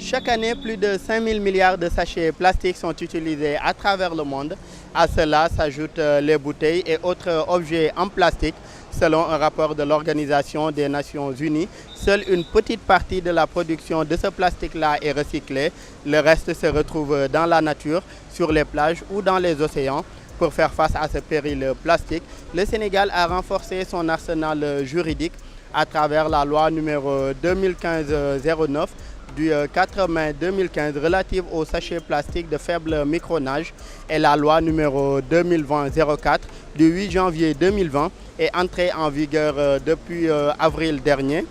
Chaque année, plus de 5000 milliards de sachets plastiques sont utilisés à travers le monde. À cela s'ajoutent les bouteilles et autres objets en plastique. Selon un rapport de l'Organisation des Nations Unies, seule une petite partie de la production de ce plastique-là est recyclée. Le reste se retrouve dans la nature, sur les plages ou dans les océans. Pour faire face à ce péril plastique, le Sénégal a renforcé son arsenal juridique à travers la loi numéro 2015-09 du 4 mai 2015 relative aux sachets plastiques de faible micronage et la loi numéro 2020-04 du 8 janvier 2020 est entrée en vigueur depuis avril dernier.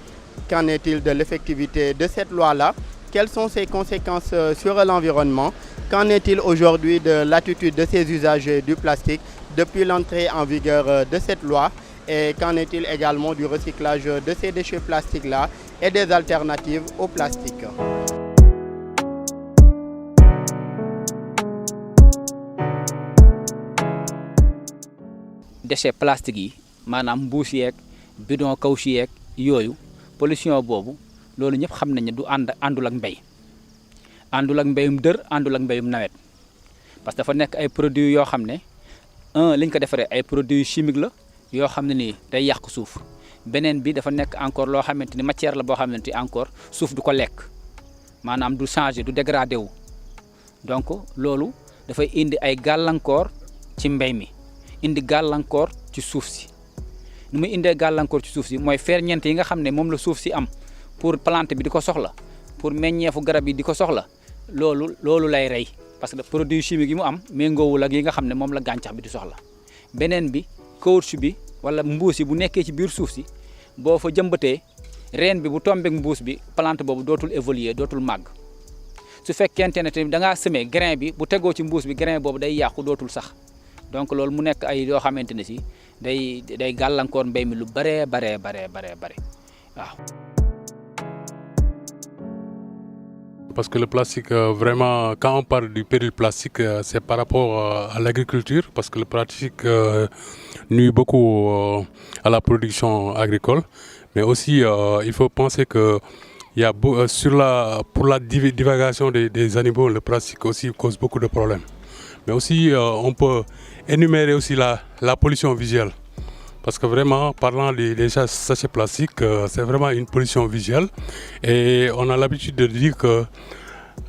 Qu'en est-il de l'effectivité de cette loi-là? Quelles sont ses conséquences sur l'environnement? Qu'en est-il aujourd'hui de l'attitude de ces usagers du plastique depuis l'entrée en vigueur de cette loi? Et qu'en est-il également du recyclage de ces déchets plastiques-là et des alternatives au plastique? Déchets plastiques yi maanaam mbuus yeeg bidon caoutchouc yeeg yooyu pollution boobu loolu ñëpp xam nañ ne du àndul ak mbéy àndul ak mbéyum dër àndul ak mbéyum nawet parce que dafa nekk ay produits yoo xam ne liñ ko defaree ay produits chimiques la yoo xam ne nii day yàq suuf beneen bi dafa nekk encore loo xamante ni matière la boo xamante ni encore suuf du ko lekk maanaam du changer du dégradé wu donc loolu dafay indi ay gàllankoor ci mbéy mi indi gàllankoor ci suuf si nu muy indee gàllankoor ci suuf si mooy ferñeent yi nga xam ne moom la suuf si am pour plante bi di ko soxla pour meññeefu garab yi di ko soxla loolu lay rey parce que produit chimique yi mu am méngoowul ak yi nga xam ne moom la gàncax bi di soxla beneen bi caoutchouc bi wala mbuus yi bu nekkee ci biir suuf si boo fa jëmbatee reen bi bu tombeek mbuus bi plante boobu dootul évoluer dootul màgg su fekkente ne tamit da ngaa semé grain bi bu tegoo ci mbuus bi grain boobu day yàqu dootul sax donc loolu mu nekk ay yoo xamante ne si day gàllankoor mbéy mi lu bare waaw. Parce que le plastique, vraiment, quand on parle du péril plastique, c'est par rapport à l'agriculture, parce que le plastique nuit beaucoup à la production agricole. Mais aussi, il faut penser que il y a pour la divagation des animaux, le plastique aussi cause beaucoup de problèmes. Mais aussi, on peut énumérer aussi la pollution visuelle. Parce que vraiment, parlant des sachets plastiques, c'est vraiment une pollution visuelle. Et on a l'habitude de dire que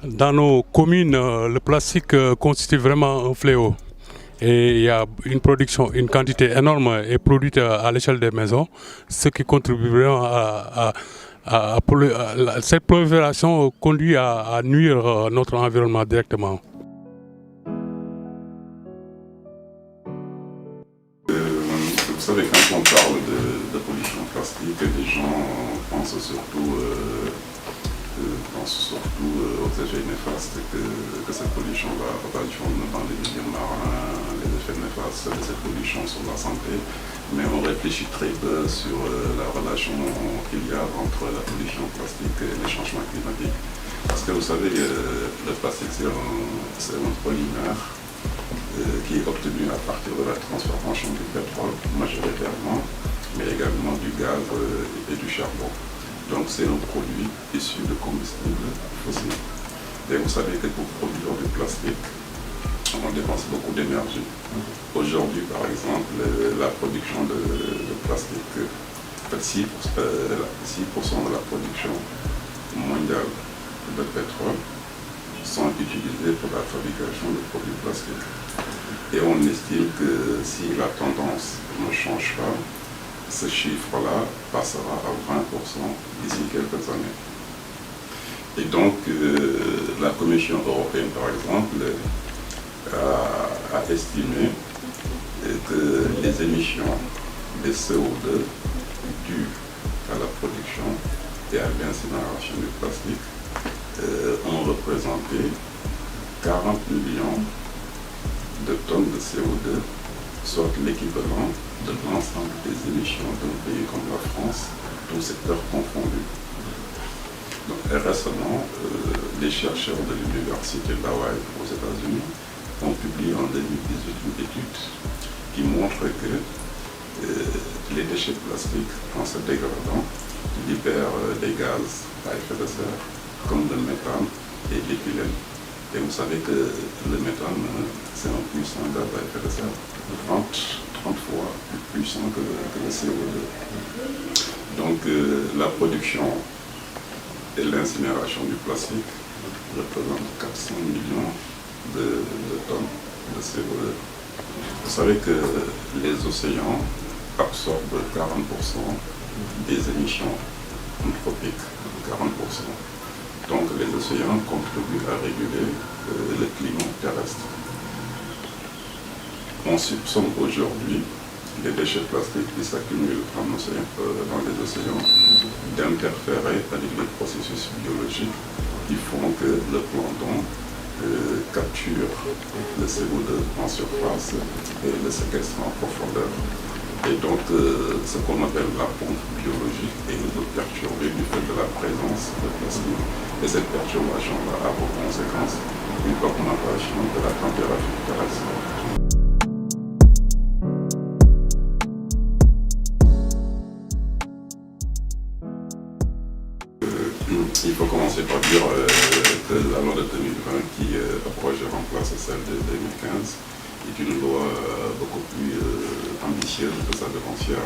dans nos communes, le plastique constitue vraiment un fléau. Et il y a une quantité énorme est produite à l'échelle des maisons, ce qui contribue vraiment cette prolifération conduit à nuire notre environnement directement. Vous savez, quand on parle de pollution plastique, les gens pensent surtout aux effets néfastes que cette pollution va avoir dans les milieux marins, les effets néfastes de cette pollution sur la santé, mais on réfléchit très peu sur la relation qu'il y a entre la pollution plastique et les changements climatiques. Parce que vous savez, le plastique c'est un polymère qui est obtenu à partir de la transformation du pétrole majoritairement, mais également du gaz et du charbon. Donc c'est un produit issu de combustibles fossiles. Et vous savez que pour produire du plastique, on dépense beaucoup d'énergie. Aujourd'hui, par exemple, la production de plastique, en fait 6% de la production mondiale de pétrole sont utilisés pour la fabrication de produits plastiques. Et on estime que si la tendance ne change pas, ce chiffre-là passera à 20% d'ici quelques années. Et donc, la Commission européenne, par exemple, a estimé que les émissions de CO2 dues à la production et à l'incinération du plastique ont représenté 40 millions de tonnes de CO2, soit l'équivalent de l'ensemble des émissions d'un pays comme la France, tous secteurs confondus. Donc, récemment, les chercheurs de l'université d'Hawaï aux États-Unis ont publié en 2018 une étude qui montre que les déchets plastiques, en se dégradant, libèrent des gaz à effet de serre comme le méthane et l'éthylène. Et vous savez que le méthane, c'est un puissant gaz à effet de serre, 30 fois plus puissant que le CO2. Donc la production et l'incinération du plastique représentent 400 millions de tonnes de CO2. Vous savez que les océans absorbent 40% des émissions anthropiques, 40%. Donc les océans contribuent à réguler le climat terrestre. On soupçonne aujourd'hui les déchets plastiques qui s'accumulent dans les océans d'interférer avec les processus biologiques qui font que le plancton capture le CO2 en surface et le séquestre en profondeur. Et donc, ce qu'on appelle la pompe biologique est perturbée du fait de la présence de plastique. Et cette perturbation-là a pour conséquence une augmentation de la température terrestre. Il faut commencer par dire que la loi de 2020 qui approche de remplacer celle de 2015 est une loi beaucoup plus ambitieuse que sa devancière.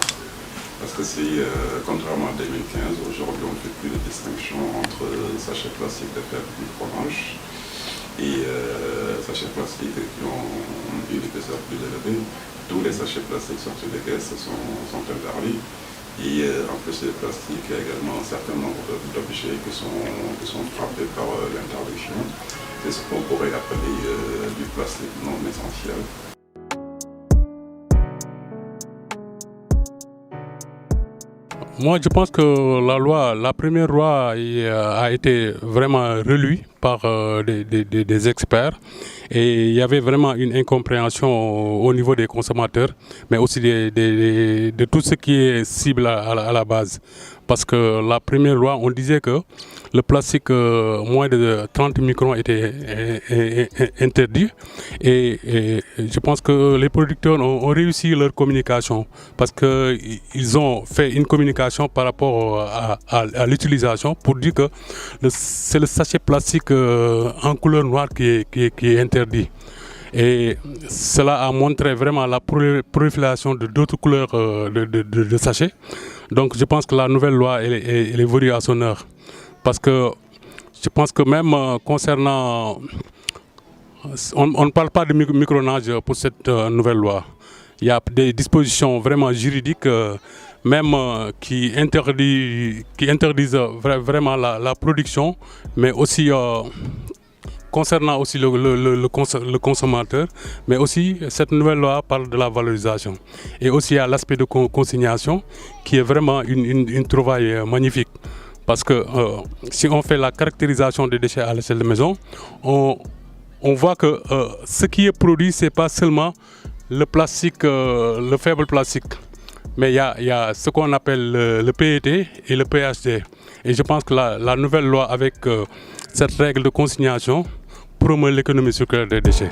Parce que c'est, contrairement à 2015, aujourd'hui on ne fait plus de distinction entre sachets plastiques de faible micromanche et sachets plastiques qui ont une épaisseur plus élevée. Tous les sachets plastiques sortis des caisses sont interdits. Et en plus des plastiques, il y a également un certain nombre d'objets qui sont frappés par l'interdiction. C'est ce qu'on pourrait appeler du plastique non essentiel. Moi, je pense que la première loi a été vraiment relue par des experts et il y avait vraiment une incompréhension au niveau des consommateurs, mais aussi de tout ce qui est cible à la base. Parce que la première loi, on disait que le plastique moins de 30 microns était interdit et je pense que les producteurs ont réussi leur communication parce qu'ils ont fait une communication par rapport à l'utilisation pour dire que c'est le sachet plastique en couleur noire qui est interdit. Et cela a montré vraiment la prolifération de d'autres couleurs de sachets. Donc je pense que la nouvelle loi elle est venue à son heure. Parce que je pense que même concernant... On ne parle pas de micronage pour cette nouvelle loi. Il y a des dispositions vraiment juridiques même qui interdisent vraiment la production, mais aussi... concernant aussi le consommateur, mais aussi cette nouvelle loi parle de la valorisation. Et aussi il y a l'aspect de consignation qui est vraiment une trouvaille magnifique. Parce que si on fait la caractérisation des déchets à l'échelle de maison, on voit que ce qui est produit, ce n'est pas seulement le plastique, le faible plastique, mais il y a ce qu'on appelle le PET et le PHD. Et je pense que la nouvelle loi avec cette règle de consignation promeut l'économie circulaire des déchets.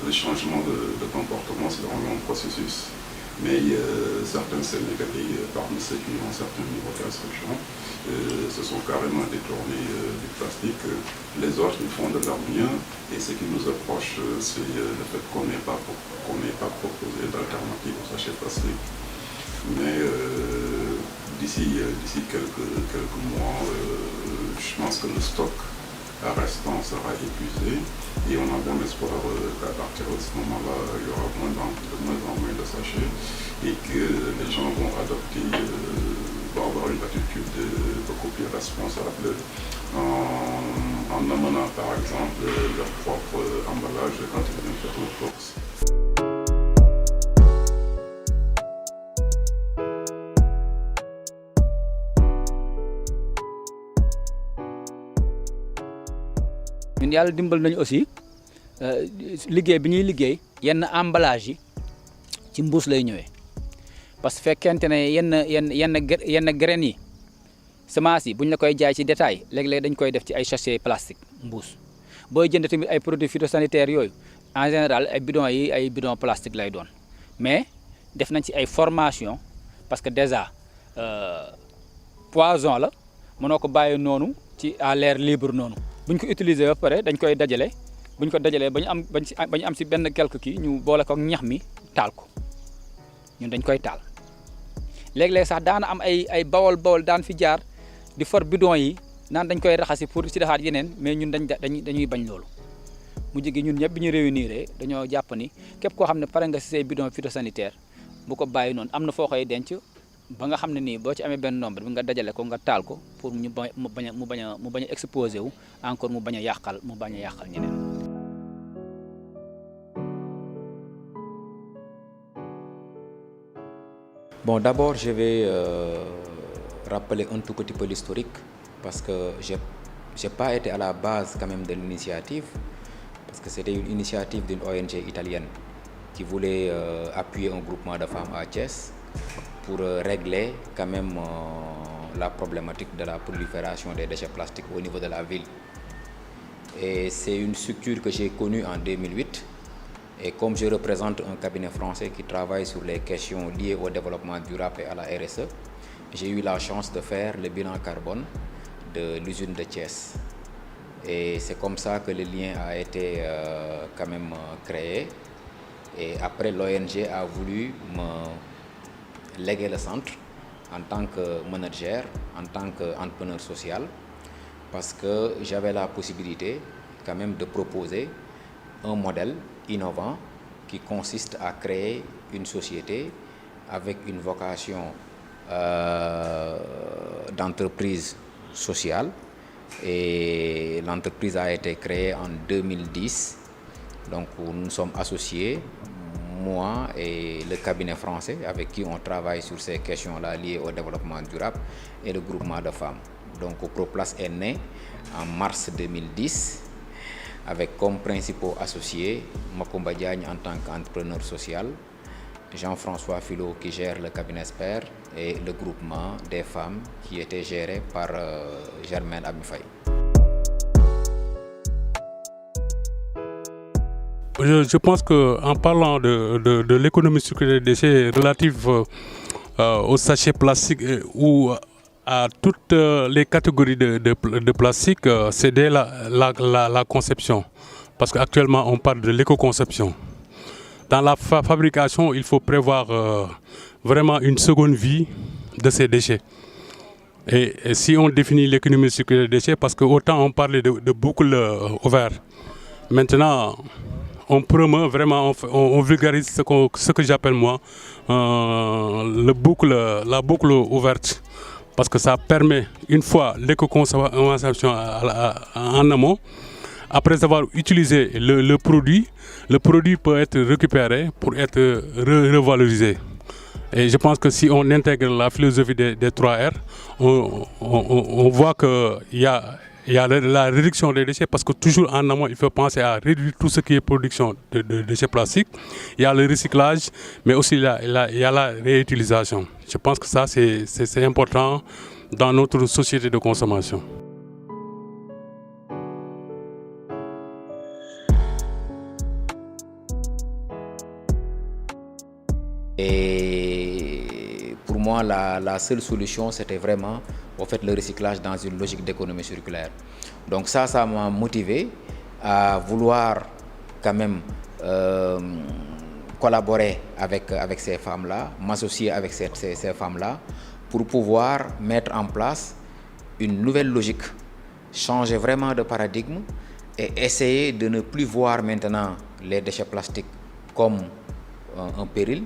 Le changement de comportement, c'est vraiment un processus. Mais certains Sénégalais, parmi ceux qui ont un certain niveau de restriction, se sont carrément détournés du plastique. Les autres, ils font de leur bien. Et ce qui nous approche, c'est le fait qu'on n'ait pas proposé d'alternative au sachet plastique. Mais d'ici quelques mois, je pense que le stock restant sera épuisé et on a bon espoir qu'à partir de ce moment-là, il y aura de moins en moins de sachets et que les gens vont avoir une attitude beaucoup plus responsable en amenant par exemple leur propre emballage quand ils viennent faire leurs courses. ñun yàlla dimbal nañu aussi liggéey bi ñuy liggéey yenn emballage yi ci mbuus lay ñëwee parce que fekkente ne yenn graines yi semence yi buñ la koy jaay ci détail léeg-léeg dañ koy def ci ay sachet plastique mbuus booy jënd tamit ay produits phytosanitaires yooyu en général ay bidons yi ay bidons plastique lay doon mais def nañ ci ay formation parce que déjà poison la mënoo ko bàyyi noonu ci à l'air libre noonu bu ñu ko utiliser ba pare dañ koy dajale bu ñu ko dajalee ba ñu am ci benn quelque kii ñu boole ko ak ñax mi taal ko ñun dañ koy taal léeg-léeg sax daana am ay bawol daan fi jaar di for bidon yi naan dañ koy raxasi pour ci defaat yeneen mais ñun dañuy bañ loolu mu jigi ñun ñëpp bi ñu réunir dañoo jàpp ni képp koo xam ne pare nga ci say bidon phytosanitaire bu ko bàyyi noonu am na foo koy denc ba nga xam ne nii boo ci amee benn nombre bi nga dajale ko nga taal ko pour mu bañ a exposé wu encore mu bañ a yàqal ñeneen. Bon, d'abord, je vais rappeler un tout petit peu l'historique parce que j'ai pas été à la base quand même de l'initiative parce que c'était une initiative d'une ONG italienne qui voulait appuyer un groupement de femmes à Thiès pour régler quand même la problématique de la prolifération des déchets plastiques au niveau de la ville. Et c'est une structure que j'ai connue en 2008. Et comme je représente un cabinet français qui travaille sur les questions liées au développement durable et à la RSE, j'ai eu la chance de faire le bilan carbone de l'usine de Thiès. Et c'est comme ça que le lien a été quand même créé. Et après, l'ONG a voulu me léguer le centre en tant que manager, en tant qu'entrepreneur social, parce que j'avais la possibilité quand même de proposer un modèle innovant qui consiste à créer une société avec une vocation d'entreprise sociale. Et l'entreprise a été créée en 2010. Donc nous sommes associés, moi et le cabinet français avec qui on travaille sur ces questions-là liées au développement durable et le groupement de femmes. Donc ProPlace est né en mars 2010 avec comme principaux associés Macoumba Diagne en tant qu'entrepreneur social, Jean-François Filot qui gère le cabinet Expert et le groupement des femmes qui était géré par Germaine Abifay. Je pense qu'en parlant de l'économie circulaire des déchets relative aux sachets plastiques ou à toutes les catégories de plastique, c'est dès la conception. Parce qu'actuellement, on parle de l'éco-conception. Dans la fabrication, il faut prévoir vraiment une seconde vie de ces déchets. Et si on définit l'économie circulaire des déchets, parce qu'autant on parlait de boucle ouverte, maintenant on promeut vraiment, on vulgarise ce que j'appelle moi la boucle ouverte. Parce que ça permet, une fois l'éco-consommation en amont, après avoir utilisé le produit peut être récupéré pour être revalorisé. Et je pense que si on intègre la philosophie des 3R, on voit qu'il y a la réduction des déchets, parce que toujours en amont, il faut penser à réduire tout ce qui est production de déchets plastiques. Il y a le recyclage, mais aussi il y a la réutilisation. Je pense que ça, c'est important dans notre société de consommation. Et pour moi, la seule solution, c'était vraiment au fait, le recyclage dans une logique d'économie circulaire. Donc ça m'a motivé à vouloir quand même collaborer avec ces femmes-là, m'associer avec ces femmes-là pour pouvoir mettre en place une nouvelle logique, changer vraiment de paradigme et essayer de ne plus voir maintenant les déchets plastiques comme un péril,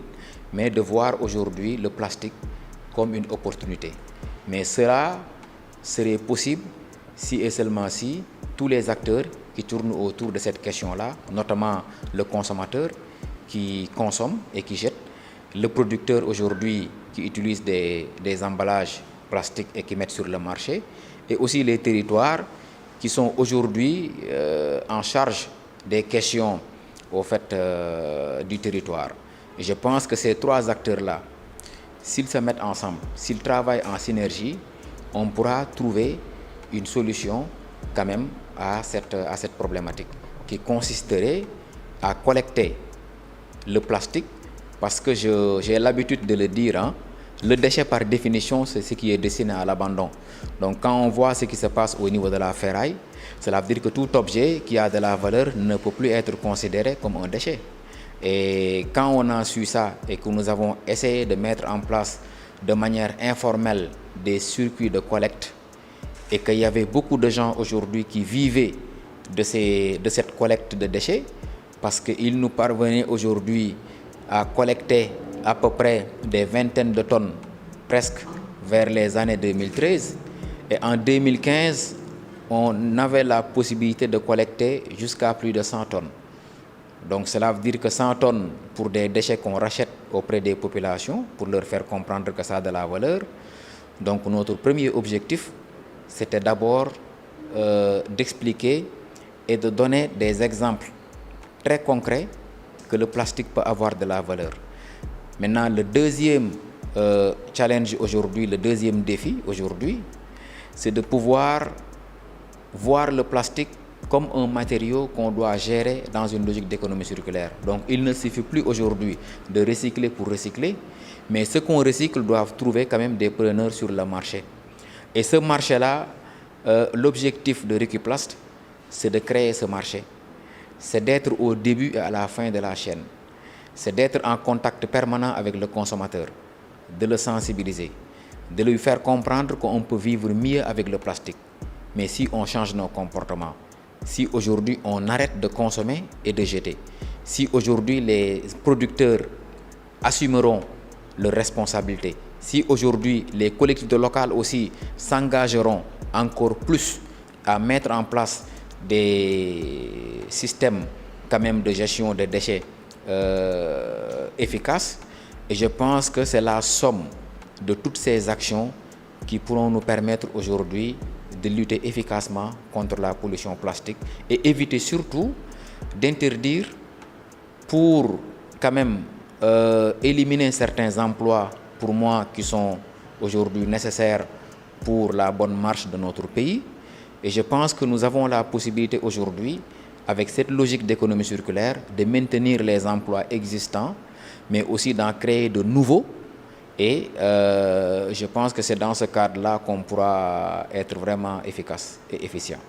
mais de voir aujourd'hui le plastique comme une opportunité. Mais cela serait possible si et seulement si tous les acteurs qui tournent autour de cette question-là, notamment le consommateur qui consomme et qui jette, le producteur aujourd'hui qui utilise des emballages plastiques et qui mettent sur le marché, et aussi les territoires qui sont aujourd'hui en charge des questions au fait du territoire. Et je pense que ces trois acteurs-là, s'ils se mettent ensemble, s'ils travaillent en synergie, on pourra trouver une solution quand même à cette problématique qui consisterait à collecter le plastique, parce que j'ai l'habitude de le dire, hein, le déchet par définition, c'est ce qui est destiné à l'abandon. Donc quand on voit ce qui se passe au niveau de la ferraille, cela veut dire que tout objet qui a de la valeur ne peut plus être considéré comme un déchet. Et quand on a su ça et que nous avons essayé de mettre en place de manière informelle des circuits de collecte, et qu'il y avait beaucoup de gens aujourd'hui qui vivaient de cette collecte de déchets, parce qu'il nous parvenait aujourd'hui à collecter à peu près des vingtaines de tonnes, presque vers les années 2013. Et en 2015, on avait la possibilité de collecter jusqu'à plus de 100 tonnes. Donc cela veut dire que 100 tonnes pour des déchets qu'on rachète auprès des populations, pour leur faire comprendre que ça a de la valeur. Donc notre premier objectif, c'était d'abord d'expliquer et de donner des exemples très concrets que le plastique peut avoir de la valeur. Maintenant, le deuxième challenge aujourd'hui, le deuxième défi aujourd'hui, c'est de pouvoir voir le plastique comme un matériau qu'on doit gérer dans une logique d'économie circulaire. Donc il ne suffit plus aujourd'hui de recycler pour recycler, mais ce qu'on recycle doit trouver quand même des preneurs sur le marché. Et ce marché-là, l'objectif de Recuplast, c'est de créer ce marché. C'est d'être au début et à la fin de la chaîne. C'est d'être en contact permanent avec le consommateur, de le sensibiliser, de lui faire comprendre qu'on peut vivre mieux avec le plastique. Mais si on change nos comportements, si aujourd'hui on arrête de consommer et de jeter, si aujourd'hui les producteurs assumeront leurs responsabilités, si aujourd'hui les collectivités locales aussi s'engageront encore plus à mettre en place des systèmes quand même de gestion des déchets efficaces, et je pense que c'est la somme de toutes ces actions qui pourront nous permettre aujourd'hui de lutter efficacement contre la pollution plastique et éviter surtout d'interdire pour quand même éliminer certains emplois pour moi qui sont aujourd'hui nécessaires pour la bonne marche de notre pays. Et je pense que nous avons la possibilité aujourd'hui, avec cette logique d'économie circulaire, de maintenir les emplois existants, mais aussi d'en créer de nouveaux. Et je pense que c'est dans ce cadre-là qu'on pourra être vraiment efficace et efficient.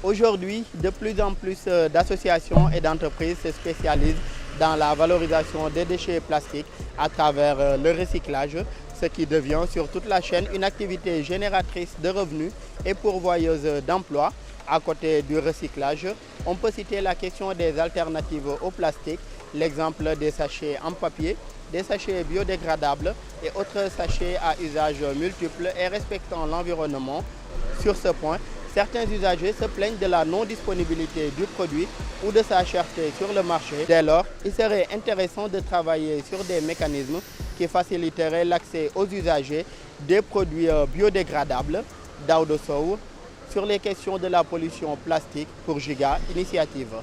Aujourd'hui, de plus en plus d'associations et d'entreprises se spécialisent dans la valorisation des déchets plastiques à travers le recyclage, ce qui devient sur toute la chaîne une activité génératrice de revenus et pourvoyeuse d'emplois. À côté du recyclage, on peut citer la question des alternatives au plastique, l'exemple des sachets en papier, des sachets biodégradables et autres sachets à usage multiple et respectant l'environnement. Sur ce point, certains usagers se plaignent de la non-disponibilité du produit ou de sa cherté sur le marché. Dès lors, il serait intéressant de travailler sur des mécanismes qui faciliteraient l'accès aux usagers des produits biodégradables. Daouda Sow, sur les questions de la pollution plastique pour Giga Initiative.